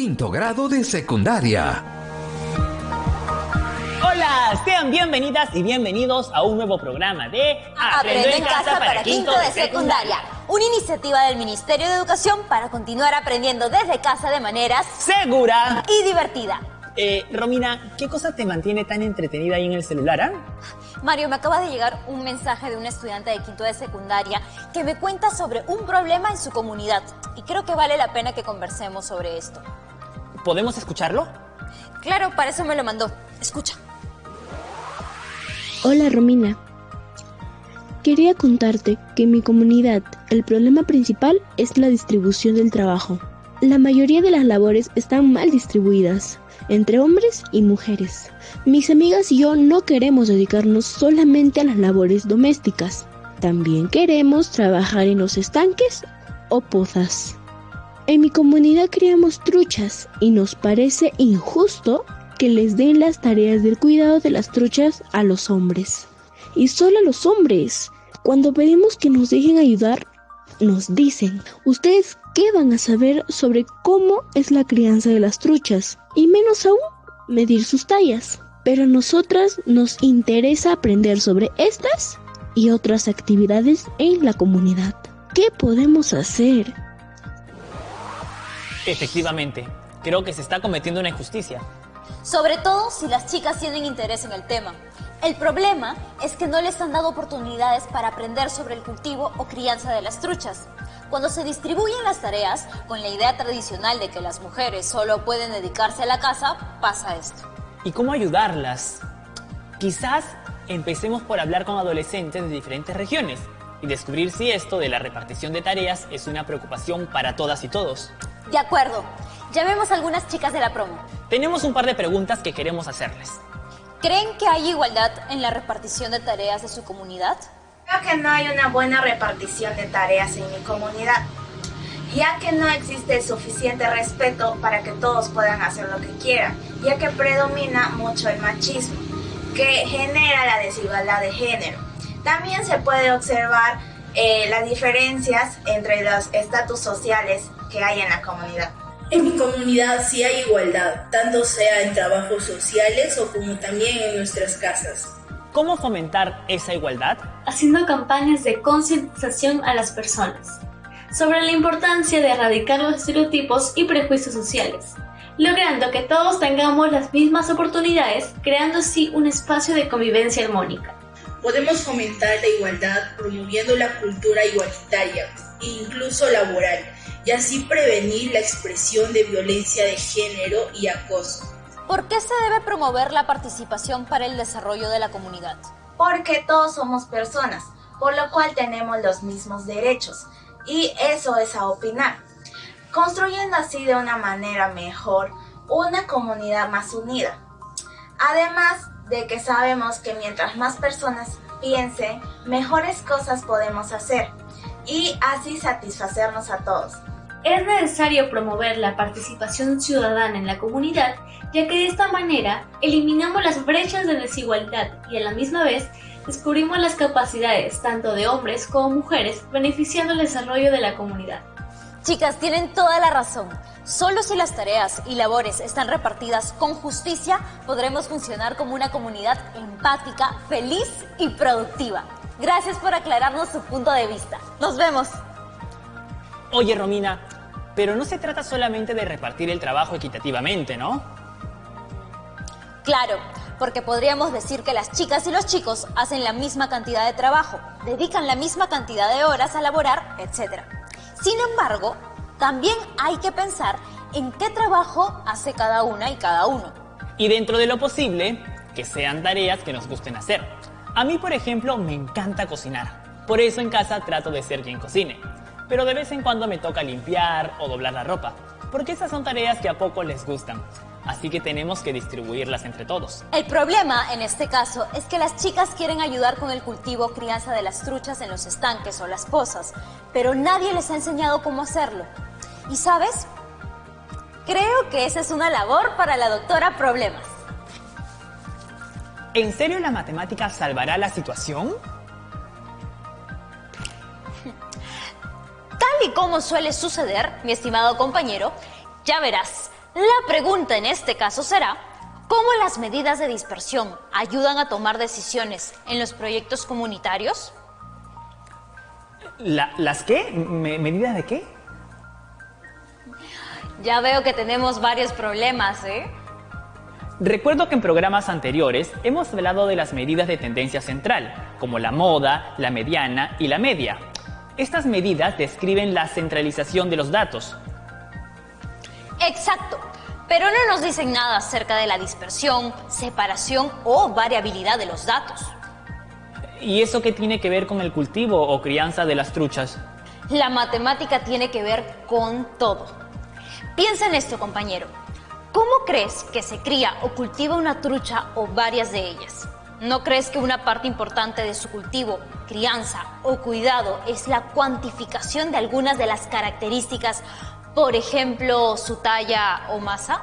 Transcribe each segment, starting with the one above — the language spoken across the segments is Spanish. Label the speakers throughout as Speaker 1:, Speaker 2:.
Speaker 1: quinto grado de secundaria.
Speaker 2: Hola, sean bienvenidas y bienvenidos a un nuevo programa de
Speaker 3: Aprendo en casa para quinto de secundaria. Una iniciativa del Ministerio de Educación para continuar aprendiendo desde casa de manera
Speaker 2: segura
Speaker 3: y divertida.
Speaker 2: Romina, ¿qué cosa te mantiene tan entretenida ahí en el celular, ah?
Speaker 3: Mario, me acaba de llegar un mensaje de una estudiante de quinto de secundaria que me cuenta sobre un problema en su comunidad y creo que vale la pena que conversemos sobre esto.
Speaker 2: ¿Podemos escucharlo?
Speaker 3: Claro, para eso me lo mandó. Escucha.
Speaker 4: Hola Romina, quería contarte que en mi comunidad el problema principal es la distribución del trabajo. La mayoría de las labores están mal distribuidas entre hombres y mujeres. Mis amigas y yo no queremos dedicarnos solamente a las labores domésticas. También queremos trabajar en los estanques o pozas. En mi comunidad criamos truchas y nos parece injusto que les den las tareas del cuidado de las truchas a los hombres. Y solo a los hombres. Cuando pedimos que nos dejen ayudar, nos dicen: ¿ustedes qué van a saber sobre cómo es la crianza de las truchas? Y menos aún, medir sus tallas. Pero a nosotras nos interesa aprender sobre estas y otras actividades en la comunidad. ¿Qué podemos hacer?
Speaker 2: Efectivamente, creo que se está cometiendo una injusticia.
Speaker 3: Sobre todo si las chicas tienen interés en el tema. El problema es que no les han dado oportunidades para aprender sobre el cultivo o crianza de las truchas. Cuando se distribuyen las tareas, con la idea tradicional de que las mujeres solo pueden dedicarse a la casa, pasa esto.
Speaker 2: ¿Y cómo ayudarlas? Quizás empecemos por hablar con adolescentes de diferentes regiones y descubrir si esto de la repartición de tareas es una preocupación para todas y todos.
Speaker 3: De acuerdo. Llamemos a algunas chicas de la promo.
Speaker 2: Tenemos un par de preguntas que queremos hacerles.
Speaker 3: ¿Creen que hay igualdad en la repartición de tareas de su comunidad?
Speaker 5: Creo que no hay una buena repartición de tareas en mi comunidad, ya que no existe suficiente respeto para que todos puedan hacer lo que quieran, ya que predomina mucho el machismo, que genera la desigualdad de género. También se puede observar las diferencias entre los estatus sociales que hay en la comunidad.
Speaker 6: En mi comunidad sí hay igualdad, tanto sea en trabajos sociales o como también en nuestras casas.
Speaker 2: ¿Cómo fomentar esa igualdad?
Speaker 7: Haciendo campañas de concientización a las personas sobre la importancia de erradicar los estereotipos y prejuicios sociales, logrando que todos tengamos las mismas oportunidades, creando así un espacio de convivencia armónica.
Speaker 6: Podemos fomentar la igualdad promoviendo la cultura igualitaria e incluso laboral, y así prevenir la expresión de violencia de género y acoso.
Speaker 3: ¿Por qué se debe promover la participación para el desarrollo de la comunidad?
Speaker 5: Porque todos somos personas, por lo cual tenemos los mismos derechos, y eso es a opinar, construyendo así de una manera mejor una comunidad más unida. Además de que sabemos que mientras más personas piensen, mejores cosas podemos hacer, y así satisfacernos a todos.
Speaker 7: Es necesario promover la participación ciudadana en la comunidad, ya que de esta manera eliminamos las brechas de desigualdad y a la misma vez descubrimos las capacidades tanto de hombres como mujeres, beneficiando el desarrollo de la comunidad.
Speaker 3: Chicas, tienen toda la razón. Solo si las tareas y labores están repartidas con justicia, podremos funcionar como una comunidad empática, feliz y productiva. Gracias por aclararnos su punto de vista. ¡Nos vemos!
Speaker 2: Oye, Romina, pero no se trata solamente de repartir el trabajo equitativamente, ¿no?
Speaker 3: Claro, porque podríamos decir que las chicas y los chicos hacen la misma cantidad de trabajo, dedican la misma cantidad de horas a laborar, etc. Sin embargo, también hay que pensar en qué trabajo hace cada una y cada uno.
Speaker 2: Y dentro de lo posible, que sean tareas que nos gusten hacer. A mí, por ejemplo, me encanta cocinar. Por eso en casa trato de ser quien cocine. Pero de vez en cuando me toca limpiar o doblar la ropa, porque esas son tareas que a pocos les gustan. Así que tenemos que distribuirlas entre todos.
Speaker 3: El problema, en este caso, es que las chicas quieren ayudar con el cultivo o crianza de las truchas en los estanques o las pozas, pero nadie les ha enseñado cómo hacerlo. ¿Y sabes? Creo que esa es una labor para la doctora Problemas.
Speaker 2: ¿En serio la matemática salvará la situación?
Speaker 3: Tal y como suele suceder, mi estimado compañero, ya verás, La pregunta en este caso será, ¿cómo las medidas de dispersión ayudan a tomar decisiones en los proyectos comunitarios?
Speaker 2: ¿Las qué? ¿Medidas de qué?
Speaker 3: Ya veo que tenemos varios problemas, ¿eh?
Speaker 2: Recuerdo que en programas anteriores hemos hablado de las medidas de tendencia central, como la moda, la mediana y la media. Estas medidas describen la centralización de los datos.
Speaker 3: Exacto, pero no nos dicen nada acerca de la dispersión, separación o variabilidad de los datos.
Speaker 2: ¿Y eso qué tiene que ver con el cultivo o crianza de las truchas?
Speaker 3: La matemática tiene que ver con todo. Piensa en esto, compañero. ¿Cómo crees que se cría o cultiva una trucha o varias de ellas? ¿No crees que una parte importante de su cultivo, crianza o cuidado es la cuantificación de algunas de las características, por ejemplo, su talla o masa?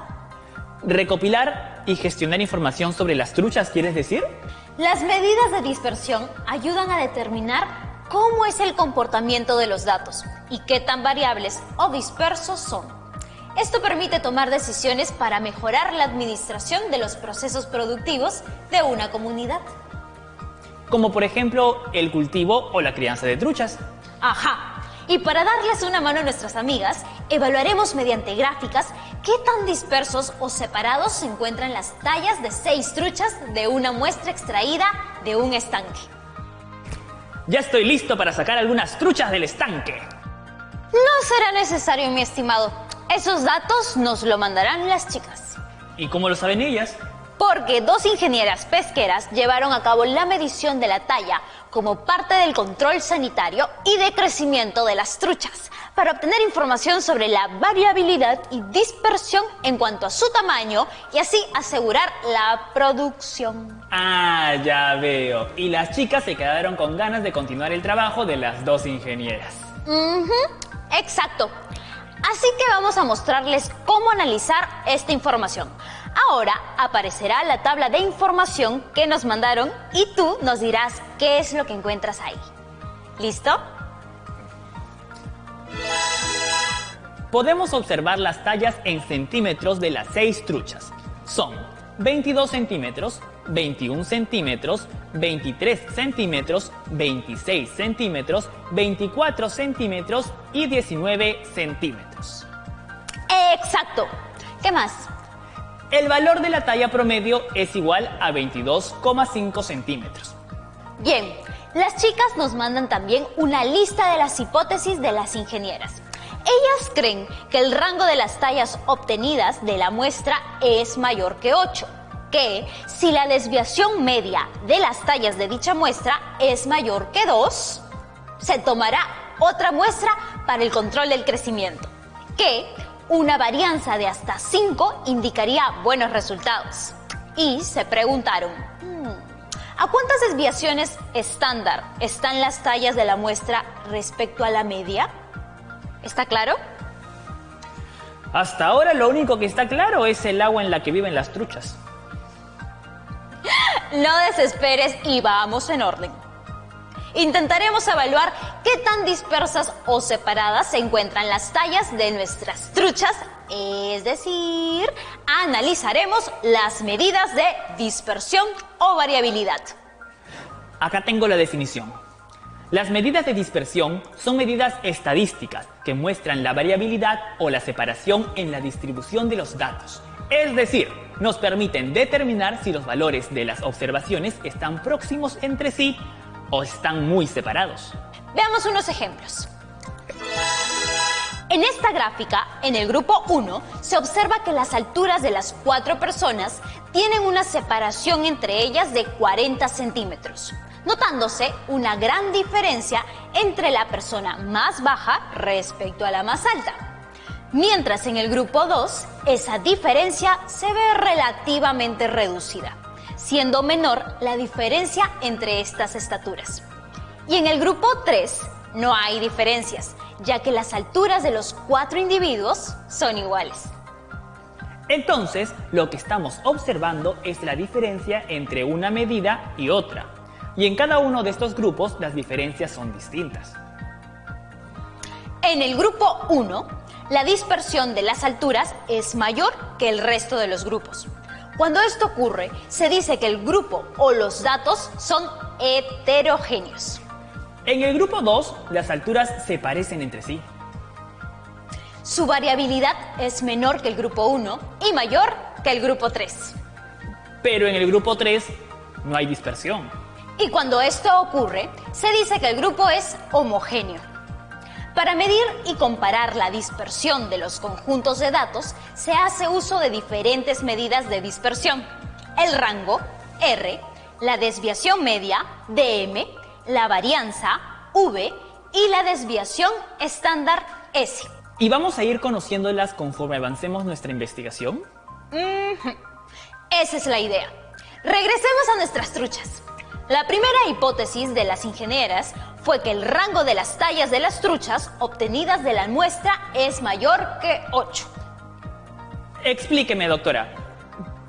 Speaker 2: ¿Recopilar y gestionar información sobre las truchas, quieres decir?
Speaker 3: Las medidas de dispersión ayudan a determinar cómo es el comportamiento de los datos y qué tan variables o dispersos son. Esto permite tomar decisiones para mejorar la administración de los procesos productivos de una comunidad.
Speaker 2: Como por ejemplo el cultivo o la crianza de truchas.
Speaker 3: Ajá. Y para darles una mano a nuestras amigas, evaluaremos mediante gráficas qué tan dispersos o separados se encuentran las tallas de 6 truchas de una muestra extraída de un estanque.
Speaker 2: Ya estoy listo para sacar algunas truchas del estanque.
Speaker 3: No será necesario, mi estimado. Esos datos nos lo mandarán las chicas.
Speaker 2: ¿Y cómo lo saben ellas?
Speaker 3: Porque 2 ingenieras pesqueras llevaron a cabo la medición de la talla como parte del control sanitario y de crecimiento de las truchas para obtener información sobre la variabilidad y dispersión en cuanto a su tamaño y así asegurar la producción.
Speaker 2: Ah, ya veo. Y las chicas se quedaron con ganas de continuar el trabajo de las 2 ingenieras.
Speaker 3: Exacto. Así que vamos a mostrarles cómo analizar esta información. Ahora aparecerá la tabla de información que nos mandaron y tú nos dirás qué es lo que encuentras ahí. ¿Listo?
Speaker 2: Podemos observar las tallas en centímetros de las 6 truchas. Son 22 centímetros, 21 centímetros, 23 centímetros, 26 centímetros, 24 centímetros y 19 centímetros.
Speaker 3: ¡Exacto! ¿Qué más?
Speaker 2: El valor de la talla promedio es igual a 22,5 centímetros.
Speaker 3: Bien, las chicas nos mandan también una lista de las hipótesis de las ingenieras. Ellas creen que el rango de las tallas obtenidas de la muestra es mayor que 8, que si la desviación media de las tallas de dicha muestra es mayor que 2, se tomará otra muestra para el control del crecimiento, que una varianza de hasta 5 indicaría buenos resultados. Y se preguntaron, ¿a cuántas desviaciones estándar están las tallas de la muestra respecto a la media? ¿Está claro?
Speaker 2: Hasta ahora lo único que está claro es el agua en la que viven las truchas.
Speaker 3: No desesperes y vamos en orden. Intentaremos evaluar qué tan dispersas o separadas se encuentran las tallas de nuestras truchas, es decir, analizaremos las medidas de dispersión o variabilidad.
Speaker 2: Acá tengo la definición. Las medidas de dispersión son medidas estadísticas que muestran la variabilidad o la separación en la distribución de los datos. Es decir, nos permiten determinar si los valores de las observaciones están próximos entre sí o están muy separados.
Speaker 3: Veamos unos ejemplos. En esta gráfica, en el grupo 1, se observa que las alturas de las 4 personas tienen una separación entre ellas de 40 centímetros, notándose una gran diferencia entre la persona más baja respecto a la más alta. Mientras en el grupo 2, esa diferencia se ve relativamente reducida, siendo menor la diferencia entre estas estaturas. Y en el grupo 3 no hay diferencias, ya que las alturas de los 4 individuos son iguales.
Speaker 2: Entonces, lo que estamos observando es la diferencia entre una medida y otra. Y en cada uno de estos grupos las diferencias son distintas.
Speaker 3: En el grupo 1, la dispersión de las alturas es mayor que el resto de los grupos. Cuando esto ocurre, se dice que el grupo o los datos son heterogéneos.
Speaker 2: En el grupo 2, las alturas se parecen entre sí.
Speaker 3: Su variabilidad es menor que el grupo 1 y mayor que el grupo 3.
Speaker 2: Pero en el grupo 3 no hay dispersión.
Speaker 3: Y cuando esto ocurre, se dice que el grupo es homogéneo. Para medir y comparar la dispersión de los conjuntos de datos, se hace uso de diferentes medidas de dispersión: el rango, R, la desviación media, dm, la varianza, V, y la desviación estándar, S.
Speaker 2: ¿Y vamos a ir conociéndolas conforme avancemos nuestra investigación?
Speaker 3: Esa es la idea. Regresemos a nuestras truchas. La primera hipótesis de las ingenieras fue que el rango de las tallas de las truchas obtenidas de la muestra es mayor que 8.
Speaker 2: Explíqueme, doctora,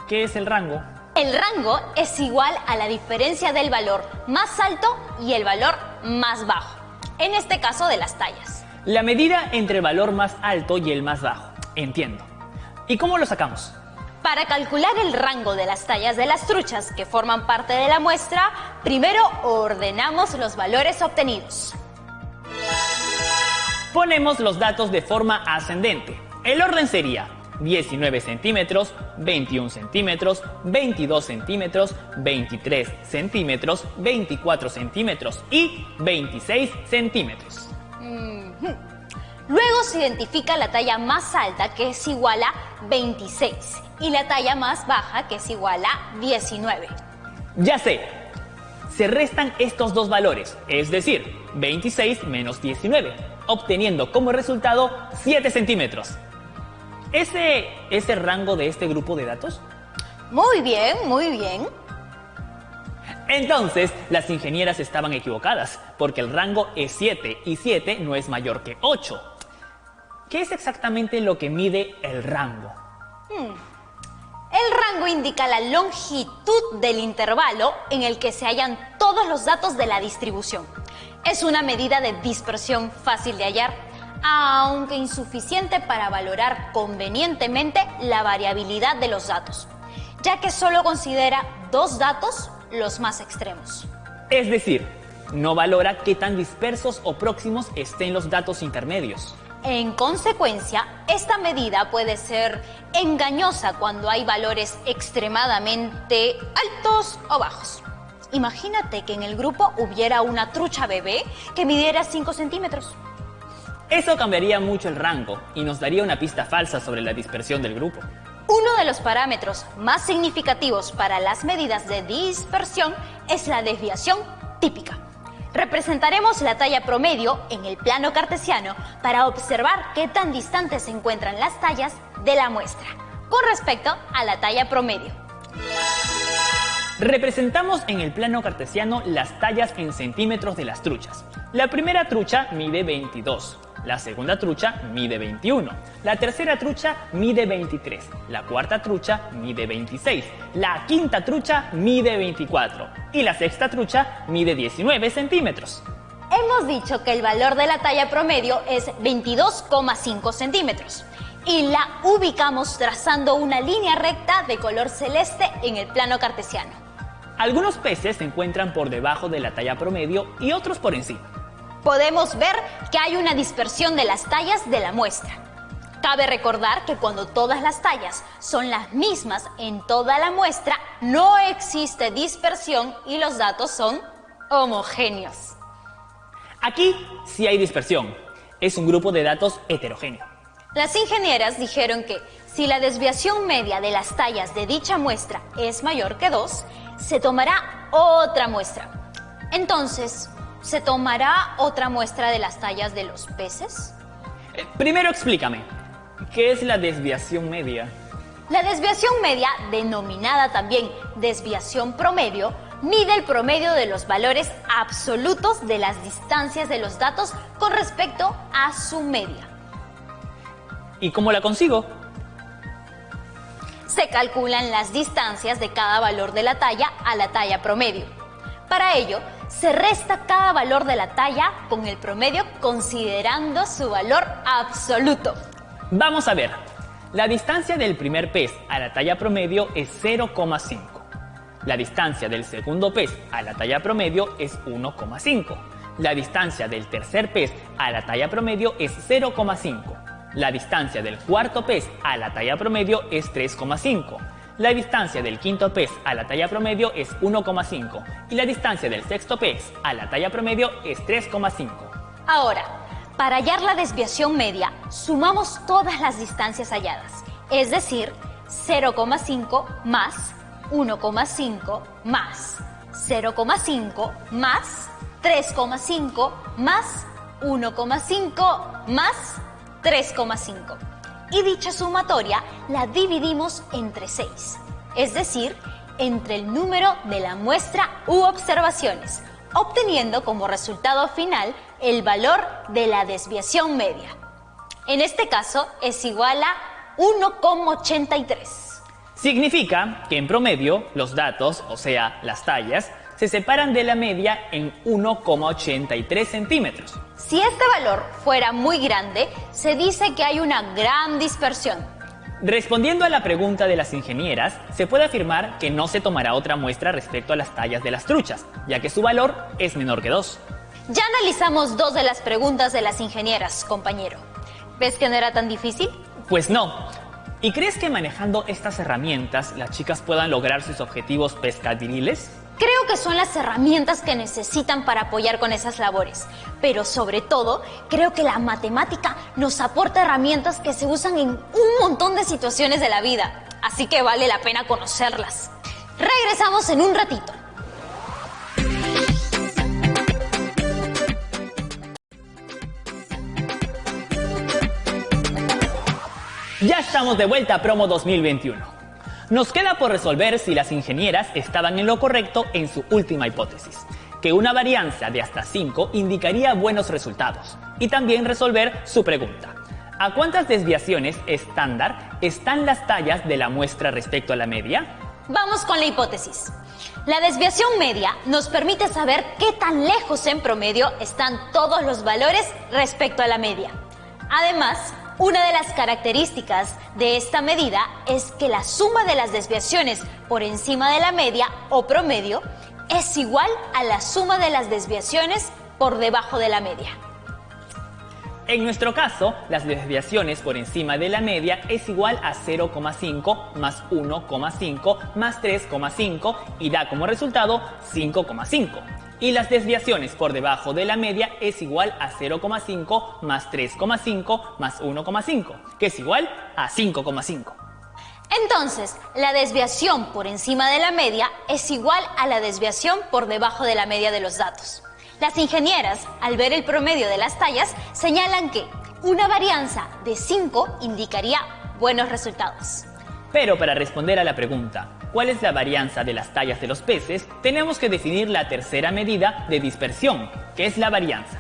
Speaker 2: ¿qué es el rango?
Speaker 3: El rango es igual a la diferencia del valor más alto y el valor más bajo, en este caso de las tallas.
Speaker 2: La medida entre el valor más alto y el más bajo. Entiendo. ¿Y cómo lo sacamos?
Speaker 3: Para calcular el rango de las tallas de las truchas que forman parte de la muestra, primero ordenamos los valores obtenidos.
Speaker 2: Ponemos los datos de forma ascendente. El orden sería 19 centímetros, 21 centímetros, 22 centímetros, 23 centímetros, 24 centímetros y 26 centímetros.
Speaker 3: Luego se identifica la talla más alta, que es igual a 26, y la talla más baja, que es igual a 19.
Speaker 2: Ya sé. Se restan estos dos valores, es decir, 26 menos 19, obteniendo como resultado 7 centímetros. ¿Ese es el rango de este grupo de datos?
Speaker 3: Muy bien, muy bien.
Speaker 2: Entonces, las ingenieras estaban equivocadas, porque el rango es 7 y 7 no es mayor que 8. ¿Qué es exactamente lo que mide el rango?
Speaker 3: El rango indica la longitud del intervalo en el que se hallan todos los datos de la distribución. Es una medida de dispersión fácil de hallar, aunque insuficiente para valorar convenientemente la variabilidad de los datos, ya que solo considera dos datos, los más extremos.
Speaker 2: Es decir, no valora qué tan dispersos o próximos estén los datos intermedios.
Speaker 3: En consecuencia, esta medida puede ser engañosa cuando hay valores extremadamente altos o bajos. Imagínate que en el grupo hubiera una trucha bebé que midiera 5 centímetros.
Speaker 2: Eso cambiaría mucho el rango y nos daría una pista falsa sobre la dispersión del grupo.
Speaker 3: Uno de los parámetros más significativos para las medidas de dispersión es la desviación típica. Representaremos la talla promedio en el plano cartesiano para observar qué tan distantes se encuentran las tallas de la muestra con respecto a la talla promedio.
Speaker 2: Representamos en el plano cartesiano las tallas en centímetros de las truchas. La primera trucha mide 22, la segunda trucha mide 21, la tercera trucha mide 23, la cuarta trucha mide 26, la quinta trucha mide 24 y la sexta trucha mide 19 centímetros.
Speaker 3: Hemos dicho que el valor de la talla promedio es 22,5 centímetros y la ubicamos trazando una línea recta de color celeste en el plano cartesiano.
Speaker 2: Algunos peces se encuentran por debajo de la talla promedio y otros por encima.
Speaker 3: Podemos ver que hay una dispersión de las tallas de la muestra. Cabe recordar que cuando todas las tallas son las mismas en toda la muestra, no existe dispersión y los datos son homogéneos.
Speaker 2: Aquí sí hay dispersión. Es un grupo de datos heterogéneo.
Speaker 3: Las ingenieras dijeron que si la desviación media de las tallas de dicha muestra es mayor que 2, se tomará otra muestra. Entonces, ¿se tomará otra muestra de las tallas de los peces?
Speaker 2: Primero explícame, ¿qué es la desviación media?
Speaker 3: La desviación media, denominada también desviación promedio, mide el promedio de los valores absolutos de las distancias de los datos con respecto a su media.
Speaker 2: ¿Y cómo la consigo?
Speaker 3: Se calculan las distancias de cada valor de la talla a la talla promedio. Para ello, se resta cada valor de la talla con el promedio considerando su valor absoluto.
Speaker 2: Vamos a ver. La distancia del primer pez a la talla promedio es 0,5. La distancia del segundo pez a la talla promedio es 1,5. La distancia del tercer pez a la talla promedio es 0,5. La distancia del cuarto pez a la talla promedio es 3,5. La distancia del quinto pez a la talla promedio es 1,5. Y la distancia del sexto pez a la talla promedio es 3,5.
Speaker 3: Ahora, para hallar la desviación media, sumamos todas las distancias halladas, es decir, 0,5 más 1,5 más 0,5 más 3,5 más 1,5 más 3,5. Y dicha sumatoria la dividimos entre 6, es decir, entre el número de la muestra u observaciones, obteniendo como resultado final el valor de la desviación media. En este caso es igual a 1,83.
Speaker 2: Significa que en promedio los datos, o sea, las tallas, se separan de la media en 1,83 centímetros.
Speaker 3: Si este valor fuera muy grande, se dice que hay una gran dispersión.
Speaker 2: Respondiendo a la pregunta de las ingenieras, se puede afirmar que no se tomará otra muestra respecto a las tallas de las truchas, ya que su valor es menor que 2.
Speaker 3: Ya analizamos 2 de las preguntas de las ingenieras, compañero. ¿Ves que no era tan difícil?
Speaker 2: Pues no. ¿Y crees que manejando estas herramientas las chicas puedan lograr sus objetivos pescadiriles?
Speaker 3: Creo que son las herramientas que necesitan para apoyar con esas labores, pero sobre todo, creo que la matemática nos aporta herramientas que se usan en un montón de situaciones de la vida, así que vale la pena conocerlas. Regresamos en un ratito.
Speaker 2: Ya estamos de vuelta a Promo 2021. Nos queda por resolver si las ingenieras estaban en lo correcto en su última hipótesis, que una varianza de hasta 5 indicaría buenos resultados, y también resolver su pregunta: ¿a cuántas desviaciones estándar están las tallas de la muestra respecto a la media?
Speaker 3: Vamos con la hipótesis. La desviación media nos permite saber qué tan lejos en promedio están todos los valores respecto a la media. Además, una de las características de esta medida es que la suma de las desviaciones por encima de la media o promedio es igual a la suma de las desviaciones por debajo de la media.
Speaker 2: En nuestro caso, las desviaciones por encima de la media es igual a 0,5 más 1,5 más 3,5 y da como resultado 5,5. Y las desviaciones por debajo de la media es igual a 0,5 más 3,5 más 1,5, que es igual a 5,5.
Speaker 3: Entonces, la desviación por encima de la media es igual a la desviación por debajo de la media de los datos. Las ingenieras, al ver el promedio de las tallas, señalan que una varianza de 5 indicaría buenos resultados.
Speaker 2: Pero para responder a la pregunta, ¿cuál es la varianza de las tallas de los peces?, tenemos que definir la tercera medida de dispersión, que es la varianza,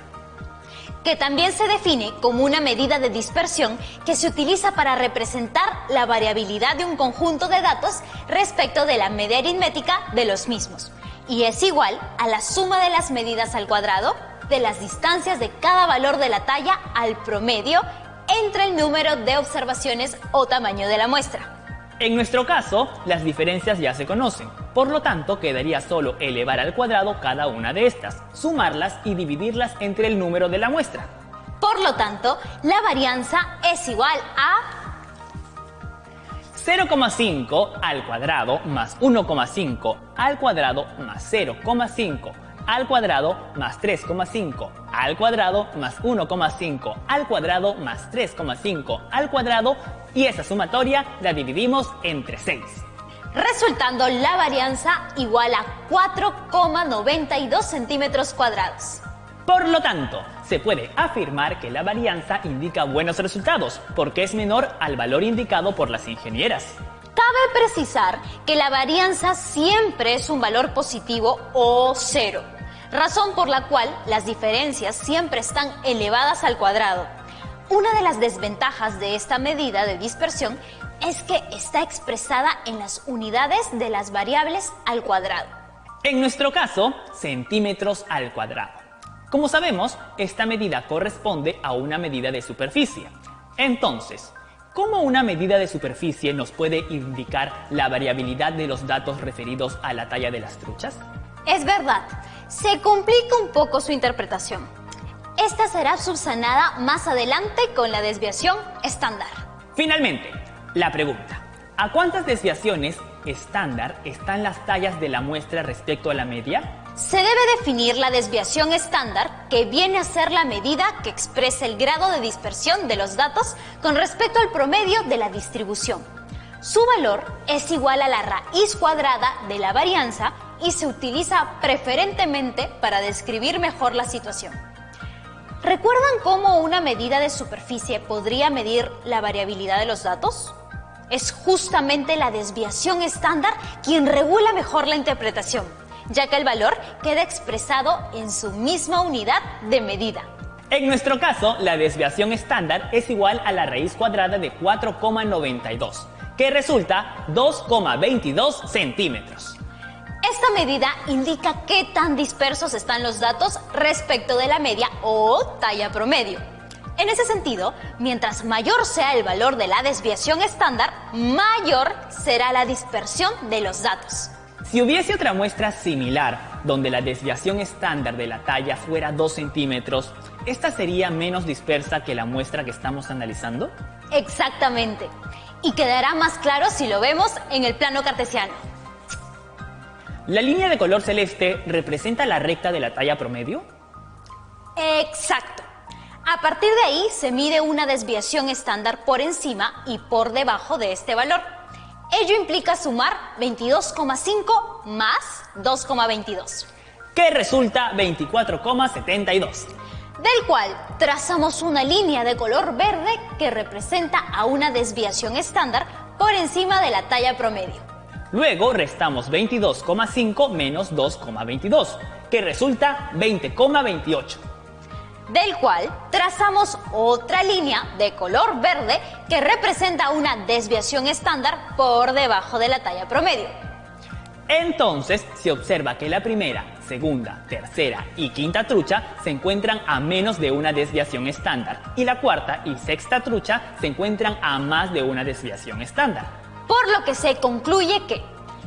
Speaker 3: que también se define como una medida de dispersión que se utiliza para representar la variabilidad de un conjunto de datos respecto de la media aritmética de los mismos, y es igual a la suma de las medidas al cuadrado de las distancias de cada valor de la talla al promedio entre el número de observaciones o tamaño de la muestra.
Speaker 2: En nuestro caso, las diferencias ya se conocen, por lo tanto quedaría solo elevar al cuadrado cada una de estas, sumarlas y dividirlas entre el número de la muestra.
Speaker 3: Por lo tanto, la varianza es igual a
Speaker 2: 0,5 al cuadrado más 1,5 al cuadrado más 0,5 al cuadrado más 3,5 al cuadrado más 1,5 al cuadrado más 3,5 al cuadrado, y esa sumatoria la dividimos entre 6.
Speaker 3: Resultando la varianza igual a 4,92 centímetros cuadrados.
Speaker 2: Por lo tanto, se puede afirmar que la varianza indica buenos resultados, porque es menor al valor indicado por las ingenieras.
Speaker 3: Cabe precisar que la varianza siempre es un valor positivo o cero, razón por la cual las diferencias siempre están elevadas al cuadrado. Una de las desventajas de esta medida de dispersión es que está expresada en las unidades de las variables al cuadrado.
Speaker 2: En nuestro caso, centímetros al cuadrado. Como sabemos, esta medida corresponde a una medida de superficie. Entonces, ¿cómo una medida de superficie nos puede indicar la variabilidad de los datos referidos a la talla de las truchas?
Speaker 3: Es verdad, se complica un poco su interpretación. Esta será subsanada más adelante con la desviación estándar.
Speaker 2: Finalmente, la pregunta: ¿a cuántas desviaciones estándar están las tallas de la muestra respecto a la media?
Speaker 3: Se debe definir la desviación estándar, que viene a ser la medida que expresa el grado de dispersión de los datos con respecto al promedio de la distribución. Su valor es igual a la raíz cuadrada de la varianza y se utiliza preferentemente para describir mejor la situación. ¿Recuerdan cómo una medida de superficie podría medir la variabilidad de los datos? Es justamente la desviación estándar quien regula mejor la interpretación, ya que el valor queda expresado en su misma unidad de medida.
Speaker 2: En nuestro caso, la desviación estándar es igual a la raíz cuadrada de 4,92, que resulta 2,22 centímetros.
Speaker 3: Esta medida indica qué tan dispersos están los datos respecto de la media o talla promedio. En ese sentido, mientras mayor sea el valor de la desviación estándar, mayor será la dispersión de los datos.
Speaker 2: Si hubiese otra muestra similar, donde la desviación estándar de la talla fuera 2 centímetros, ¿esta sería menos dispersa que la muestra que estamos analizando?
Speaker 3: Exactamente. Y quedará más claro si lo vemos en el plano cartesiano.
Speaker 2: ¿La línea de color celeste representa la recta de la talla promedio?
Speaker 3: Exacto. A partir de ahí se mide una desviación estándar por encima y por debajo de este valor. Ello implica sumar 22,5 más 2,22.
Speaker 2: Que resulta 24,72.
Speaker 3: Del cual trazamos una línea de color verde que representa a una desviación estándar por encima de la talla promedio.
Speaker 2: Luego restamos 22,5 menos 2,22, que resulta 20,28.
Speaker 3: Del cual trazamos otra línea de color verde que representa una desviación estándar por debajo de la talla promedio.
Speaker 2: Entonces se observa que la primera, segunda, tercera y quinta trucha se encuentran a menos de una desviación estándar y la cuarta y sexta trucha se encuentran a más de una desviación estándar.
Speaker 3: Por lo que se concluye que,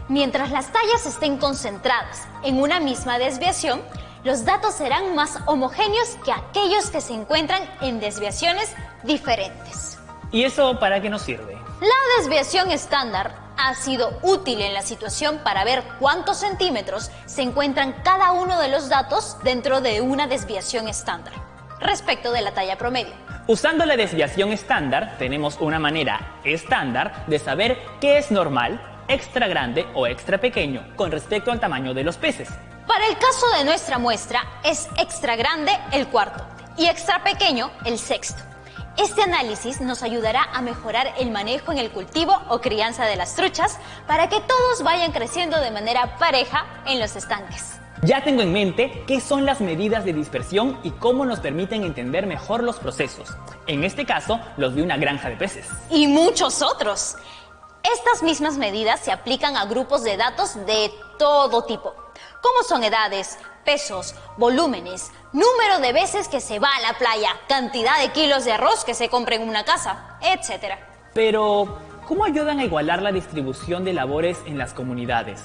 Speaker 3: mientras las tallas estén concentradas en una misma desviación, los datos serán más homogéneos que aquellos que se encuentran en desviaciones diferentes.
Speaker 2: ¿Y eso para qué nos sirve?
Speaker 3: La desviación estándar ha sido útil en la situación para ver cuántos centímetros se encuentran cada uno de los datos dentro de una desviación estándar, respecto de la talla promedio.
Speaker 2: Usando la desviación estándar, tenemos una manera estándar de saber qué es normal, extra grande o extra pequeño con respecto al tamaño de los peces.
Speaker 3: Para el caso de nuestra muestra, es extra grande el cuarto y extra pequeño el sexto. Este análisis nos ayudará a mejorar el manejo en el cultivo o crianza de las truchas para que todos vayan creciendo de manera pareja en los estanques.
Speaker 2: Ya tengo en mente qué son las medidas de dispersión y cómo nos permiten entender mejor los procesos. En este caso, los de una granja de peces.
Speaker 3: Y muchos otros. Estas mismas medidas se aplican a grupos de datos de todo tipo, como son edades, pesos, volúmenes, número de veces que se va a la playa, cantidad de kilos de arroz que se compra en una casa, etc.
Speaker 2: Pero, ¿cómo ayudan a igualar la distribución de labores en las comunidades?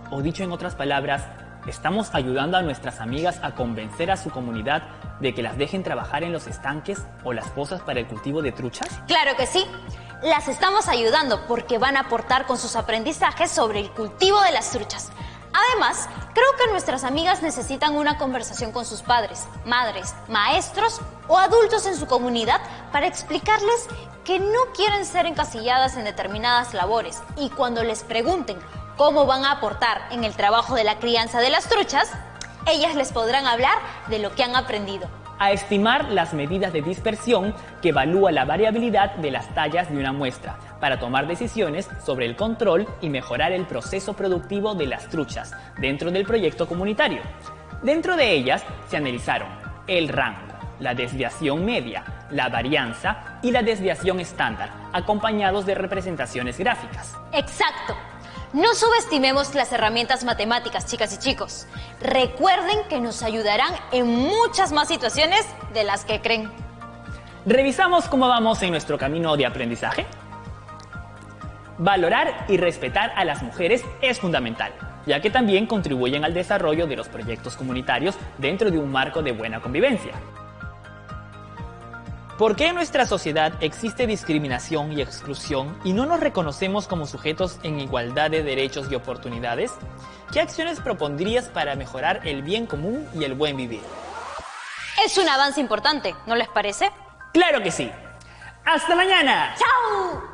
Speaker 2: O dicho en otras palabras, ¿estamos ayudando a nuestras amigas a convencer a su comunidad de que las dejen trabajar en los estanques o las pozas para el cultivo de truchas?
Speaker 3: Claro que sí. Las estamos ayudando porque van a aportar con sus aprendizajes sobre el cultivo de las truchas. Además, creo que nuestras amigas necesitan una conversación con sus padres, madres, maestros o adultos en su comunidad para explicarles que no quieren ser encasilladas en determinadas labores y cuando les pregunten cómo van a aportar en el trabajo de la crianza de las truchas, ellas les podrán hablar de lo que han aprendido.
Speaker 2: A estimar las medidas de dispersión que evalúa la variabilidad de las tallas de una muestra para tomar decisiones sobre el control y mejorar el proceso productivo de las truchas dentro del proyecto comunitario. Dentro de ellas se analizaron el rango, la desviación media, la varianza y la desviación estándar, acompañados de representaciones gráficas.
Speaker 3: Exacto. No subestimemos las herramientas matemáticas, chicas y chicos. Recuerden que nos ayudarán en muchas más situaciones de las que creen.
Speaker 2: ¿Revisamos cómo vamos en nuestro camino de aprendizaje? Valorar y respetar a las mujeres es fundamental, ya que también contribuyen al desarrollo de los proyectos comunitarios dentro de un marco de buena convivencia. ¿Por qué en nuestra sociedad existe discriminación y exclusión y no nos reconocemos como sujetos en igualdad de derechos y oportunidades? ¿Qué acciones propondrías para mejorar el bien común y el buen vivir?
Speaker 3: Es un avance importante, ¿no les parece?
Speaker 2: ¡Claro que sí! ¡Hasta mañana!
Speaker 3: ¡Chao!